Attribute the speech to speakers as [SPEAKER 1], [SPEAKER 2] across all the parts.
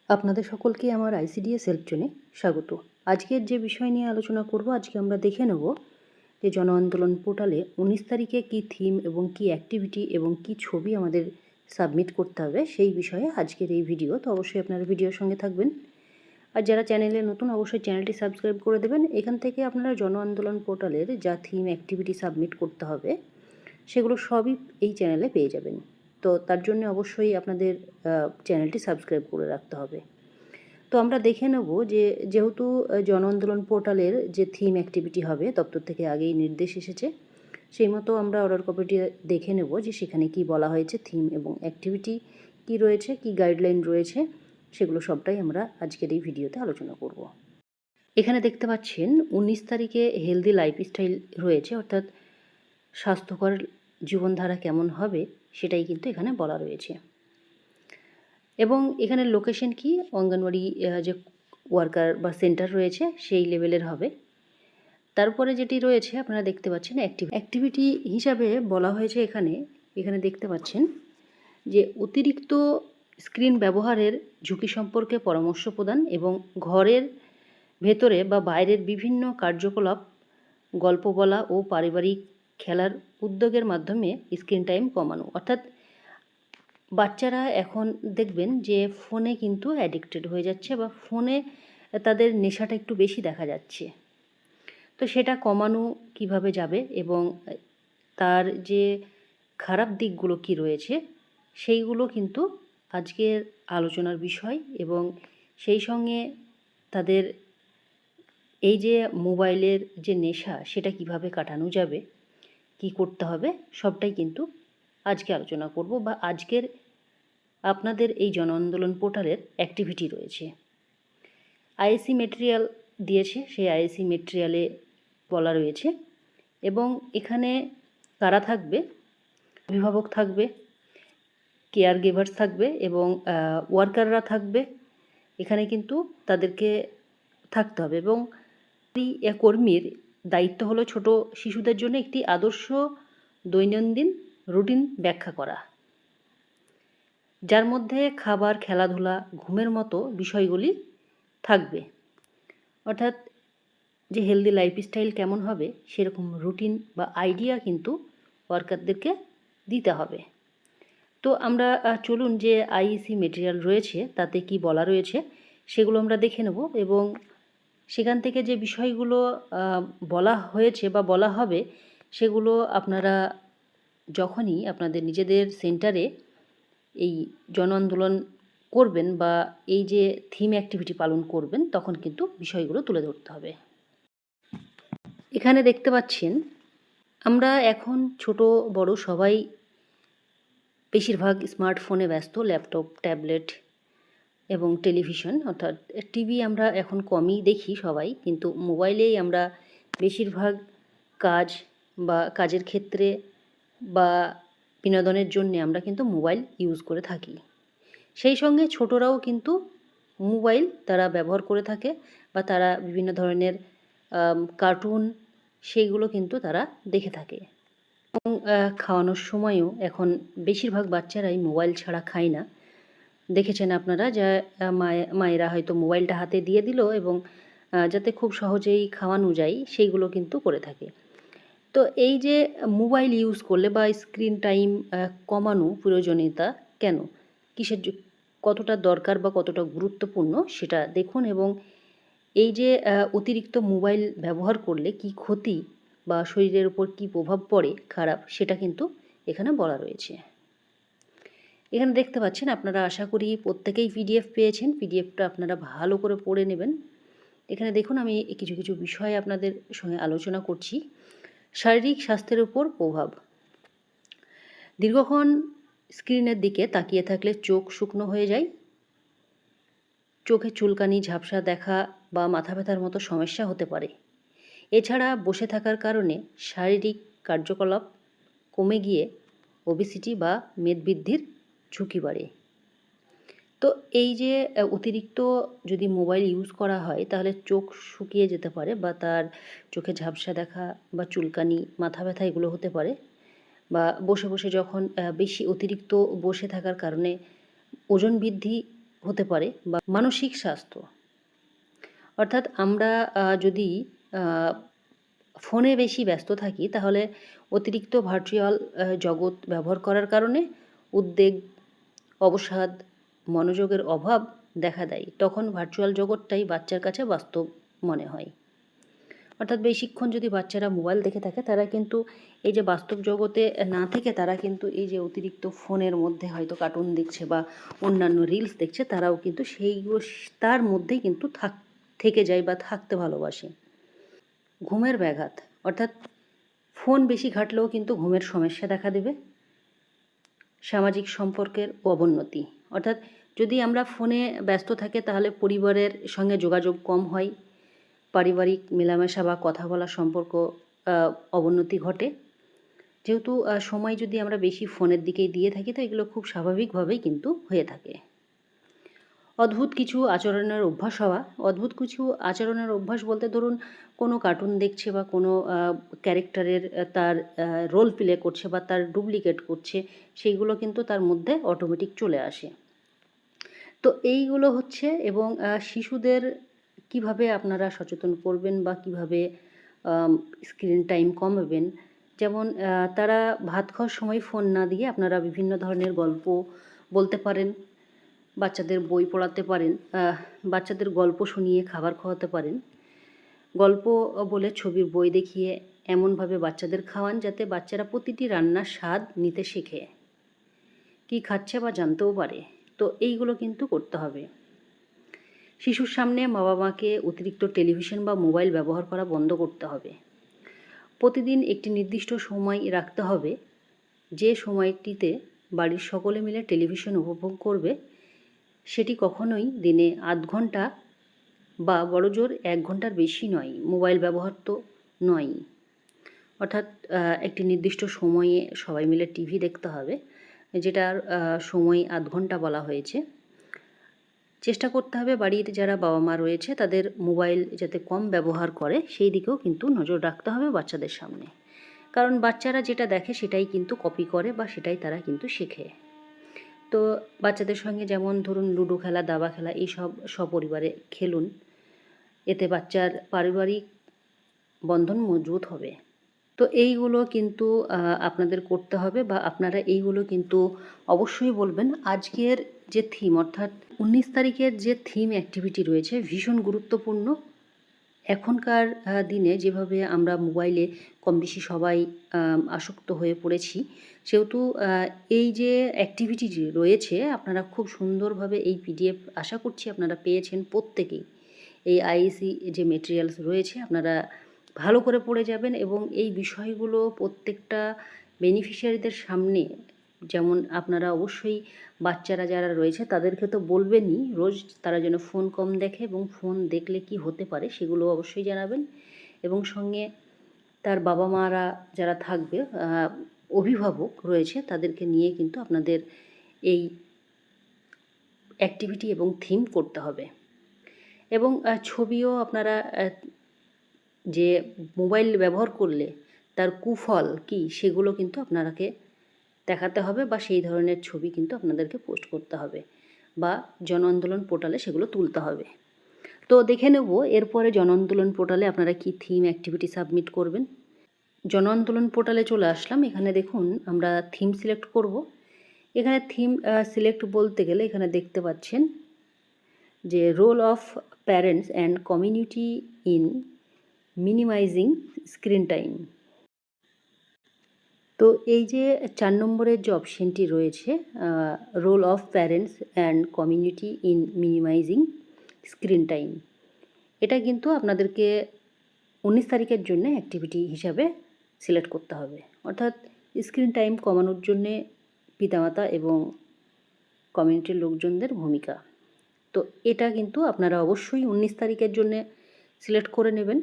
[SPEAKER 1] আপনাদের সকলকে আমার আইসিডিএস হেল্প জোনে স্বাগত। আজকের যে বিষয় নিয়ে আলোচনা করব, আজকে আমরা দেখে নেব যে জন আন্দোলন পোর্টালে 19 তারিখে কী থিম এবং কী অ্যাক্টিভিটি এবং কী ছবি আমাদের সাবমিট করতে হবে সেই বিষয়ে আজকের এই ভিডিও। তো অবশ্যই আপনারা ভিডিওর সঙ্গে থাকবেন। আর যারা চ্যানেলে নতুন, অবশ্যই চ্যানেলটি সাবস্ক্রাইব করে দেবেন। এখান থেকে আপনারা জন আন্দোলন পোর্টালের যা থিম অ্যাক্টিভিটি সাবমিট করতে হবে সেগুলো সবই এই চ্যানেলে পেয়ে যাবেন। তো তার জন্য অবশ্যই আপনাদের চ্যানেলটি সাবস্ক্রাইব করে রাখতে হবে। তো আমরা দেখে নেব যে যেহেতু জন আন্দোলন পোর্টালের যে থিম অ্যাক্টিভিটি হবে দপ্তর থেকে আগেই নির্দেশ এসেছে, সেই মতো আমরা অর্ডার কপিটি দেখে নেব যে সেখানে কি বলা হয়েছে, থিম এবং অ্যাক্টিভিটি কি রয়েছে, কি গাইডলাইন রয়েছে, সেগুলো সবটাই আমরা আজকের এই ভিডিওতে আলোচনা করব। এখানে দেখতে পাচ্ছেন 19 তারিখে হেলদি লাইফস্টাইল রয়েছে, অর্থাৎ স্বাস্থ্যকর জীবনধারা কেমন হবে সেটাই কিন্তু এখানে বলা রয়েছে। এবং এখানে লোকেশন কি, অঙ্গনওয়াড়ি যে ওয়ার্কার বা সেন্টার রয়েছে সেই লেভেলের হবে। তারপরে যেটি রয়েছে আপনারা দেখতে পাচ্ছেন অ্যাক্টিভিটি হিসাবে বলা হয়েছে এখানে দেখতে পাচ্ছেন যে অতিরিক্ত স্ক্রিন ব্যবহারের ঝুঁকি সম্পর্কে পরামর্শ প্রদান এবং ঘরের ভেতরে বা বাইরের বিভিন্ন কার্যকলাপ, গল্প বলা ও পারিবারিক খেলার উদ্যোগের মাধ্যমে স্ক্রিন টাইম কমানো। অর্থাৎ বাচ্চারা এখন দেখবেন যে ফোনে কিন্তু অ্যাডিক্টেড হয়ে যাচ্ছে বা ফোনে তাদের নেশাটা একটু বেশি দেখা যাচ্ছে। তো সেটা কমানো কিভাবে যাবে এবং তার যে খারাপ দিকগুলো কি রয়েছে সেইগুলো কিন্তু আজকের আলোচনার বিষয়। এবং সেই সঙ্গে তাদের এই যে মোবাইলের যে নেশা সেটা কিভাবে কাটানো যাবে, কি করতে হবে, সবটাই কিন্তু আজকে আলোচনা করব বা আজকের আপনাদের এই জন আন্দোলন পোর্টালের অ্যাক্টিভিটি রয়েছে। আইএসি মেটেরিয়াল দিয়েছে, সেই আইএসি মেটেরিয়ালে বলা রয়েছে। এবং এখানে কারা থাকবে, অভিভাবক থাকবে, কেয়ার গিভার্স থাকবে এবং ওয়ার্কাররা থাকবে। এখানে কিন্তু তাদেরকে থাকতে হবে এবং কর্মীর দায়িত্ব হলো ছোট শিশুদের জন্য একটি আদর্শ দৈনন্দিন রুটিন ব্যাখ্যা করা, যার মধ্যে খাবার, খেলাধুলা, ঘুমের মতো বিষয়গুলি থাকবে। অর্থাৎ যে হেলদি লাইফস্টাইল কেমন হবে সেরকম রুটিন বা আইডিয়া কিন্তু ওয়ার্কারদেরকে দিতে হবে। তো আমরা চলুন যে আইইসি মেটেরিয়াল রয়েছে তাতে কি বলা রয়েছে সেগুলো আমরা দেখে নেব এবং সেখান থেকে যে বিষয়গুলো বলা হয়েছে বা বলা হবে সেগুলো আপনারা যখনই আপনাদের নিজেদের সেন্টারে এই জন আন্দোলন করবেন বা এই যে থিম অ্যাক্টিভিটি পালন করবেন তখন কিন্তু বিষয়গুলো তুলে ধরতে হবে। এখানে দেখতে পাচ্ছেন আমরা এখন ছোট বড় সবাই বেশিরভাগ স্মার্টফোনে ব্যস্ত, ল্যাপটপ, ট্যাবলেট এবং টেলিভিশন, অর্থাৎ টিভি আমরা এখন কমই দেখি সবাই, কিন্তু মোবাইলেই আমরা বেশিরভাগ কাজ বা কাজের ক্ষেত্রে বা বিনোদনের জন্যে আমরা কিন্তু মোবাইল ইউজ করে থাকি। সেই সঙ্গে ছোটরাও কিন্তু মোবাইল তারা ব্যবহার করে থাকে বা তারা বিভিন্ন ধরনের কার্টুন সেইগুলো কিন্তু তারা দেখে থাকে। এবং খাওয়ানোর সময়ও এখন বেশিরভাগ বাচ্চারাই মোবাইল ছাড়া খায় না। দেখেছেন আপনারা যে মায়েরা হয়তো মোবাইলটা হাতে দিয়ে দিল এবং যাতে খুব সহজেই খাওয়ানো যায় সেইগুলো কিন্তু করে থাকে। তো এই যে মোবাইল ইউজ করলে বা স্ক্রিন টাইম কমানো প্রয়োজনীয়তা কেন, কিসের কতটা দরকার বা কতটা গুরুত্বপূর্ণ সেটা দেখুন। এবং এই যে অতিরিক্ত মোবাইল ব্যবহার করলে কি ক্ষতি বা শরীরের উপর কি প্রভাব পড়ে খারাপ, সেটা কিন্তু এখানে বলা রয়েছে। এখানে দেখতে পাচ্ছেন আপনারা, আশা করি প্রত্যেকেই পিডিএফ পেয়েছেন। পিডিএফটা আপনারা ভালো করে পড়ে নেবেন। এখানে দেখুন আমি কিছু কিছু বিষয় আপনাদের সঙ্গে আলোচনা করছি। শারীরিক স্বাস্থ্যের উপর প্রভাব। দীর্ঘক্ষণ স্ক্রিনের দিকে তাকিয়ে থাকলে চোখ শুকনো হয়ে যায়, চোখে চুলকানি, ঝাপসা দেখা বা মাথা ব্যথার মতো সমস্যা হতে পারে। এছাড়া বসে থাকার কারণে শারীরিক কার্যকলাপ কমে গিয়ে ওবেসিটি বা মেদবৃদ্ধির ঝুঁকি বাড়ে। তো এই যে অতিরিক্ত যদি মোবাইল ইউজ করা হয় তাহলে চোখ শুকিয়ে যেতে পারে বা তার চোখে ঝাপসা দেখা বা চুলকানি, মাথা ব্যথা এগুলো হতে পারে। বা বসে বসে যখন বেশি অতিরিক্ত বসে থাকার কারণে ওজন বৃদ্ধি হতে পারে বা মানসিক স্বাস্থ্য। অর্থাৎ আমরা যদি ফোনে বেশি ব্যস্ত থাকি তাহলে অতিরিক্ত ভার্চুয়াল জগৎ ব্যবহার করার কারণে উদ্বেগ, অবসাদ, মনোযোগের অভাব দেখা দেয়। তখন ভার্চুয়াল জগৎটাই বাচ্চার কাছে বাস্তব মনে হয়। অর্থাৎ বেশিক্ষণ যদি বাচ্চারা মোবাইল দেখে থাকে তারা কিন্তু এই যে বাস্তব জগতে না থেকে তারা কিন্তু এই যে অতিরিক্ত ফোনের মধ্যে হয়তো কার্টুন দেখছে বা অন্যান্য রিলস দেখছে, তারাও কিন্তু সেইগুলো তার মধ্যেই কিন্তু থেকে যায় বা থাকতে ভালোবাসে। ঘুমের ব্যাঘাত, অর্থাৎ ফোন বেশি ঘাটলেও কিন্তু ঘুমের সমস্যা দেখা দেবে। সামাজিক সম্পর্কের অবনতি, অর্থাৎ যদি আমরা ফোনে ব্যস্ত থাকি তাহলে পরিবারের সঙ্গে যোগাযোগ কম হয়, পারিবারিক মেলামেশা বা কথা বলার সম্পর্ক অবনতি ঘটে। যেহেতু সময় যদি আমরা বেশি ফোনের দিকেই দিয়ে থাকি তো এগুলো খুব স্বাভাবিকভাবেই কিন্তু হয়ে থাকে। অদ্ভুত কিছু আচরণের অভ্যাস হওয়া, অদ্ভুত কিছু আচরণের অভ্যাস বলতে ধরুন কোনো কার্টুন দেখছে বা কোনো ক্যারেক্টারের তার রোল প্লে করছে বা তার ডুপ্লিকেট করছে, সেইগুলো কিন্তু তার মধ্যে অটোমেটিক চলে আসে। তো এইগুলো হচ্ছে। এবং শিশুদের কিভাবে আপনারা সচেতন করবেন বা কিভাবে স্ক্রিন টাইম কমাবেন, যেমন তারা ভাত খাওয়ার সময় ফোন না দিয়ে আপনারা বিভিন্ন ধরনের গল্প বলতে পারেন, বাচ্চাদের বই পড়াতে পারেন, বাচ্চাদের গল্প শুনিয়ে খাবার খাওয়াতে পারেন। গল্প বলে ছবির বই দেখিয়ে এমনভাবে বাচ্চাদের খাওয়ান যাতে বাচ্চারা প্রতিটি রান্নার স্বাদ নিতে শেখে, কী খাচ্ছে বা জানতেও পারে। তো এইগুলো কিন্তু করতে হবে। শিশুর সামনে বাবা মাকে অতিরিক্ত টেলিভিশন বা মোবাইল ব্যবহার করা বন্ধ করতে হবে। প্রতিদিন একটি নির্দিষ্ট সময় রাখতে হবে, যে সময়টিতে বাড়ির সকলে মিলে টেলিভিশন উপভোগ করবে। সেটি কখনোই দিনে আধ ঘন্টা বা বড়জোর 1 ঘন্টার বেশি নয়। মোবাইল ব্যবহার তো নয়ই। অর্থাৎ একটি নির্দিষ্ট সময়ে সবাই মিলে টিভি দেখতে হবে, যেটার সময় আধ ঘন্টা বলা হয়েছে। চেষ্টা করতে হবে বাড়ির যারা বাবা মা রয়েছে তাদের মোবাইল যাতে কম ব্যবহার করে সেই দিকেও কিন্তু নজর রাখতে হবে বাচ্চাদের সামনে। কারণ বাচ্চারা যেটা দেখে সেটাই কিন্তু কপি করে বা সেটাই তারা কিন্তু শেখে। তো বাচ্চাদের সঙ্গে যেমন ধরুন লুডো খেলা, দাবা খেলা এইসব সপরিবারে খেলুন। এতে বাচ্চার পারিবারিক বন্ধন মজবুত হবে। তো এইগুলো কিন্তু আপনাদের করতে হবে বা আপনারা এইগুলো কিন্তু অবশ্যই বলবেন। আজকের যে থিম, অর্থাৎ 19 তারিখের যে থিম অ্যাক্টিভিটি রয়েছে ভীষণ গুরুত্বপূর্ণ। এখনকার দিনে যেভাবে আমরা মোবাইলে কম বেশি সবাই আসক্ত হয়ে পড়েছি, সেহেতু এই যে অ্যাক্টিভিটিটি রয়েছে আপনারা খুব সুন্দরভাবে এই পিডিএফ আশা করছি আপনারা পেয়েছেন প্রত্যেকেই। এই আইএসি যে মেটেরিয়ালস রয়েছে আপনারা ভালো করে পড়ে যাবেন এবং এই বিষয়গুলো প্রত্যেকটা বেনিফিশিয়ারিদের সামনে, যেমন আপনারা অবশ্যই বাচ্চারা যারা রয়েছে তাদেরকে তো বলবেনই রোজ তারা যেন ফোন কম দেখে এবং ফোন দেখলে কি হতে পারে সেগুলো অবশ্যই জানাবেন। এবং সঙ্গে তার বাবা মারা যারা থাকবে, অভিভাবক রয়েছে তাদেরকে নিয়ে কিন্তু আপনাদের এই অ্যাক্টিভিটি এবং থিম করতে হবে। এবং ছবিও আপনারা যে মোবাইল ব্যবহার করলে তার কুফল কী সেগুলো কিন্তু আপনারাকে দেখাতে হবে বা সেই ধরনের ছবি কিন্তু আপনাদেরকে পোস্ট করতে হবে বা জন আন্দোলন পোর্টালে সেগুলো তুলতে হবে। তো দেখে নেব এরপরে জন আন্দোলন পোর্টালে আপনারা কি থিম অ্যাক্টিভিটি সাবমিট করবেন। জন আন্দোলন পোর্টালে চলে আসলাম। এখানে দেখুন আমরা থিম সিলেক্ট করব। এখানে থিম সিলেক্ট বলতে গেলে এখানে দেখতে পাচ্ছেন যে role of parents and community in minimising screen time. তো এই যে 4 নম্বরের যে অপশানটি রয়েছে role of parents and community in minimising screen time, এটা কিন্তু আপনাদেরকে 19 তারিখের জন্য অ্যাক্টিভিটি হিসাবে সিলেক্ট করতে হবে। অর্থাৎ স্ক্রিন টাইম কমানোর জন্যে পিতামাতা এবং কমিউনিটির লোকজনদের ভূমিকা। তো এটা কিন্তু আপনারা অবশ্যই 19 তারিখের জন্যে সিলেক্ট করে নেবেন।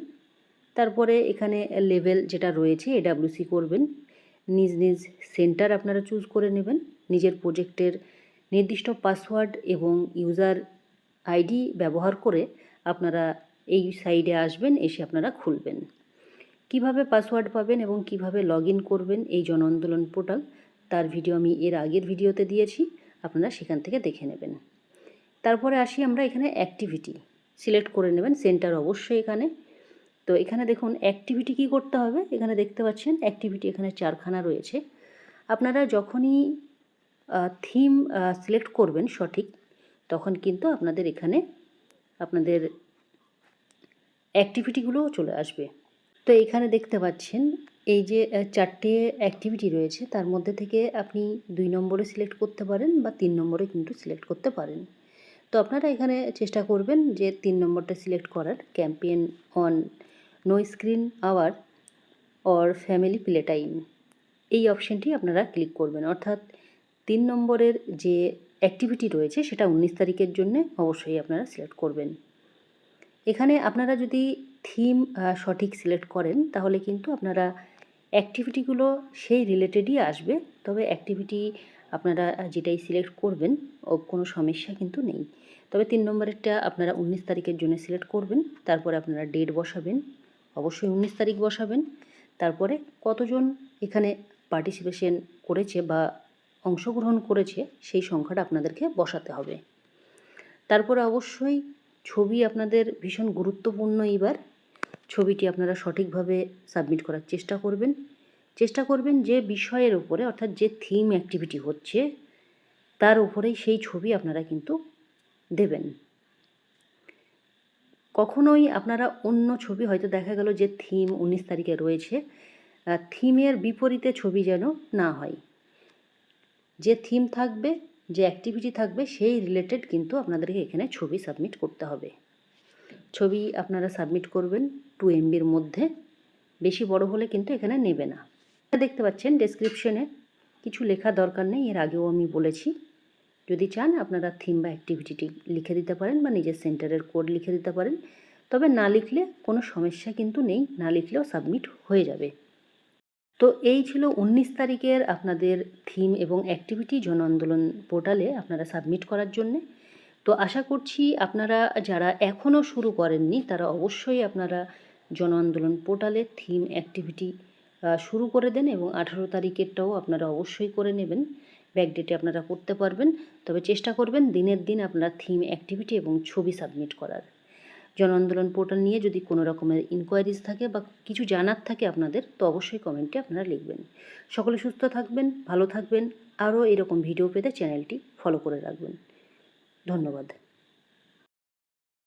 [SPEAKER 1] তারপরে এখানে লেভেল যেটা রয়েছে এডাব্লিউসি করবেন। নিজ নিজ সেন্টার আপনারা চুজ করে নেবেন। নিজের প্রজেক্টের নির্দিষ্ট পাসওয়ার্ড এবং ইউজার আইডি ব্যবহার করে আপনারা এই সাইডে আসবেন, এসে আপনারা খুলবেন। কিভাবে পাসওয়ার্ড পাবেন এবং কিভাবে লগ ইন করবেন এই জন আন্দোলন পোর্টাল তার ভিডিও আমি এর আগের ভিডিওতে দিয়েছি, আপনারা সেখান থেকে দেখে নেবেন। তারপরে আসি আমরা এখানে অ্যাক্টিভিটি সিলেক্ট করে নেবেন, সেন্টার অবশ্যই এখানে। তো এখানে দেখুন অ্যাক্টিভিটি কী করতে হবে, এখানে দেখতে পাচ্ছেন অ্যাক্টিভিটি এখানে 4খানা রয়েছে। আপনারা যখনই থিম সিলেক্ট করবেন সঠিক, তখন কিন্তু আপনাদের এখানে আপনাদের অ্যাক্টিভিটিগুলোও চলে আসবে। তো এখানে দেখতে পাচ্ছেন এই যে 4টে অ্যাক্টিভিটি রয়েছে, তার মধ্যে থেকে আপনি 2 নম্বরে সিলেক্ট করতে পারেন বা 3 নম্বরে কিন্তু সিলেক্ট করতে পারেন। তো আপনারা এখানে চেষ্টা করবেন যে 3 নম্বরটা সিলেক্ট করার, campaign on no screen hour or family play time, এই অপশানটি আপনারা ক্লিক করবেন। অর্থাৎ 3 নম্বরের যে অ্যাক্টিভিটি রয়েছে সেটা 19 তারিখের জন্যে অবশ্যই আপনারা সিলেক্ট করবেন। এখানে আপনারা যদি থিম সঠিক সিলেক্ট করেন তাহলে কিন্তু আপনারা অ্যাক্টিভিটিগুলো সেই রিলেটেডই আসবে। তবে অ্যাক্টিভিটি আপনারা যেটাই সিলেক্ট করবেন কোনো সমস্যা কিন্তু নেই। তবে 3 নম্বরেরটা আপনারা 19 তারিখের জন্য সিলেক্ট করবেন, তারপরে আপনারা ডেট বসাবেন, অবশ্যই 19 তারিখ বসাবেন। তারপরে কতজন এখানে পার্টিসিপেশন করেছে বা অংশগ্রহণ করেছে সেই সংখ্যাটা আপনাদেরকে বসাতে হবে। তারপরে অবশ্যই ছবি আপনাদের ভীষণ গুরুত্বপূর্ণ। এবার ছবিটি আপনারা সঠিকভাবে সাবমিট করার চেষ্টা করবেন যে বিষয়ের উপরে, অর্থাৎ যে থিম অ্যাক্টিভিটি হচ্ছে তার উপরেই সেই ছবি আপনারা কিন্তু দেবেন। কখনোই আপনারা অন্য ছবি, হয়তো দেখা গেল যে থিম 19 তারিখে রয়েছে, থিমের বিপরীতে ছবি যেন না হয়। যে থিম থাকবে, যে অ্যাক্টিভিটি থাকবে সেই রিলেটেড কিন্তু আপনাদেরকে এখানে ছবি সাবমিট করতে হবে। ছবি আপনারা সাবমিট করবেন 2 MBর মধ্যে, বেশি বড় হলে কিন্তু এখানে নেবে না। দেখতে পাচ্ছেন ডেসক্রিপশনে কিছু লেখা দরকার নেই, এর আগেও আমি বলেছি। যদি চান আপনারা থিম বা অ্যাক্টিভিটিটি লিখে দিতে পারেন বা নিজের সেন্টারের কোড লিখে দিতে পারেন। তবে না লিখলে কোনো সমস্যা কিন্তু নেই, না লিখলেও সাবমিট হয়ে যাবে। তো এই ছিল 19 তারিখের আপনাদের থিম এবং অ্যাক্টিভিটি জন আন্দোলন পোর্টালে আপনারা সাবমিট করার জন্যে। তো আশা করছি আপনারা যারা এখনও শুরু করেননি তারা অবশ্যই আপনারা জন আন্দোলন পোর্টালে থিম অ্যাক্টিভিটি শুরু করে দেন এবং 18 তারিখেরটাও আপনারা অবশ্যই করে নেবেন। ব্যাকডেটে আপনারা করতে পারবেন, তবে চেষ্টা করবেন দিনের দিন আপনারা থিম অ্যাক্টিভিটি এবং ছবি সাবমিট করার। জন আন্দোলন পোর্টাল নিয়ে যদি কোনো রকমের ইনকোয়ারিজ থাকে বা কিছু জানার থাকে আপনাদের, তো অবশ্যই কমেন্টে আপনারা লিখবেন। সকলে সুস্থ থাকবেন, ভালো থাকবেন। আরও এরকম ভিডিও পেতে চ্যানেলটি ফলো করে রাখবেন। ধন্যবাদ।